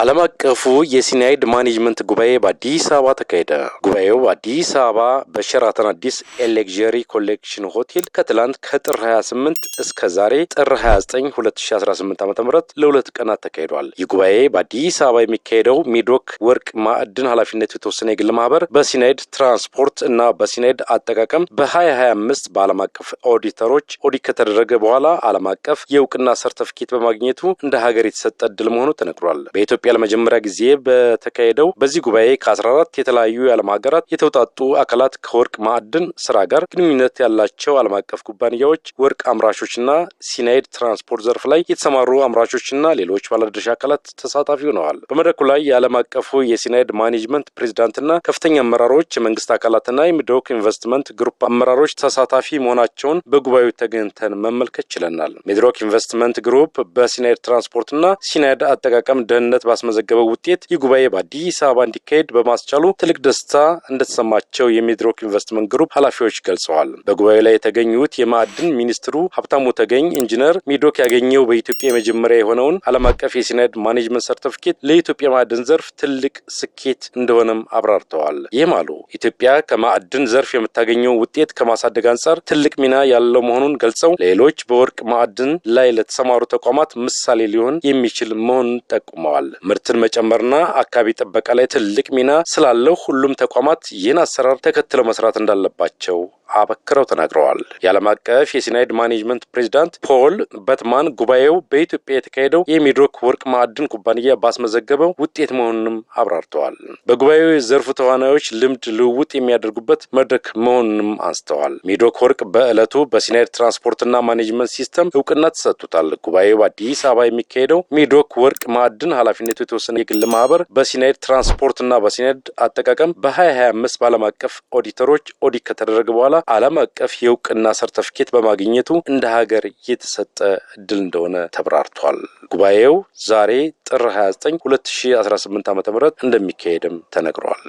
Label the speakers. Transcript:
Speaker 1: ዓለም አቀፉ የሲናይድ ማኔጅመንት ጉባኤ በአዲስ አበባ ተካሄደ። ጉባኤው በአዲስ አበባ በሸራተን አዲስ ኤሌግዠሪ ኮሌክሽን ሆቴል ከትላንት ከጥር 28 እስከ ዛሬ ጥር 29 2018 ዓ.ም ለሁለት ቀናት ተካሂዷል። ይህ ጉባኤ በአዲስ አበባ የሚካሄደው ሚድሮክ ወርቅ ማዕድን ኃላፊነቱ የተወሰነ የግል ማህበር በሲናይድ ትራንስፖርት እና በሲናይድ አጠቃቀም በ2025 በዓለም አቀፍ ኦዲተሮች ኦዲት ከተደረገ በኋላ ዓለም አቀፍ የእውቅና ሰርተፊኬት በማግኘቱ እንደ ሀገር የተሰጠ ዕድል መሆኑ ተነግሯል። በኢትዮጵያ ለመጀመሪያ ጊዜ በተካሄደው በዚህ ጉባኤ ከ14 የተለያዩ የዓለም ሀገራት የተውጣጡ አካላት ከወርቅ ማዕድን ስራ ጋር ግንኙነት ያላቸው ዓለም አቀፍ ኩባንያዎች፣ ወርቅ አምራቾችና ሲናይድ ትራንስፖርት ዘርፍ ላይ የተሰማሩ አምራቾችና ሌሎች ባለድርሻ አካላት ተሳታፊ ሆነዋል። በመድረኩ ላይ የዓለም አቀፉ የሲናይድ ማኔጅመንት ፕሬዚዳንትና ከፍተኛ አመራሮች፣ የመንግስት አካላትና የሚድሮክ ኢንቨስትመንት ግሩፕ አመራሮች ተሳታፊ መሆናቸውን በጉባኤው ተገኝተን መመልከት ችለናል። ሚድሮክ ኢንቨስትመንት ግሩፕ በሲናይድ ትራንስፖርትና ሲናይድ አጠቃቀም ደህንነት ባስመዘገበው ውጤት ይህ ጉባኤ በአዲስ አበባ እንዲካሄድ በማስቻሉ ትልቅ ደስታ እንደተሰማቸው የሚድሮክ ኢንቨስትመንት ግሩፕ ኃላፊዎች ገልጸዋል። በጉባኤው ላይ የተገኙት የማዕድን ሚኒስትሩ ሀብታሙ ተገኝ ኢንጂነር ሚድሮክ ያገኘው በኢትዮጵያ የመጀመሪያ የሆነውን ዓለም አቀፍ የሲናይድ ማኔጅመንት ሰርቲፊኬት ለኢትዮጵያ ማዕድን ዘርፍ ትልቅ ስኬት እንደሆነም አብራርተዋል። ይህም አሉ ኢትዮጵያ ከማዕድን ዘርፍ የምታገኘው ውጤት ከማሳደግ አንጻር ትልቅ ሚና ያለው መሆኑን ገልጸው ሌሎች በወርቅ ማዕድን ላይ ለተሰማሩ ተቋማት ምሳሌ ሊሆን የሚችል መሆኑን ጠቁመዋል። ምርትን መጨመርና አካባቢ ጥበቃ ላይ ትልቅ ሚና ስላለው ሁሉም ተቋማት ይህን አሰራር ተከትለው መስራት እንዳለባቸው አበክረው ተናግረዋል። የዓለም አቀፍ የሲናይድ ማኔጅመንት ፕሬዚዳንት ፖል በትማን ጉባኤው በኢትዮጵያ የተካሄደው የሚድሮክ ወርቅ ማዕድን ኩባንያ ባስመዘገበው ውጤት መሆኑንም አብራርተዋል። በጉባኤው የዘርፉ ተዋናዮች ልምድ ልውውጥ የሚያደርጉበት መድረክ መሆኑንም አንስተዋል። ሚድሮክ ወርቅ በዕለቱ በሲናይድ ትራንስፖርትና ማኔጅመንት ሲስተም እውቅና ተሰጥቶታል። ጉባኤው በአዲስ አበባ የሚካሄደው ሚድሮክ ወርቅ ማዕድን ኃላፊነቱ የተወሰነ የግል ማህበር በሲናይድ ትራንስፖርትና በሲናይድ አጠቃቀም በ2025 በዓለም አቀፍ ኦዲተሮች ኦዲት ከተደረገ በኋላ ዓለም አቀፍ የእውቅና ሰርተፊኬት በማግኘቱ እንደ ሀገር የተሰጠ ዕድል እንደሆነ ተብራርቷል። ጉባኤው ዛሬ ጥር 29 2018 ዓ.ም እንደሚካሄድም ተነግሯል።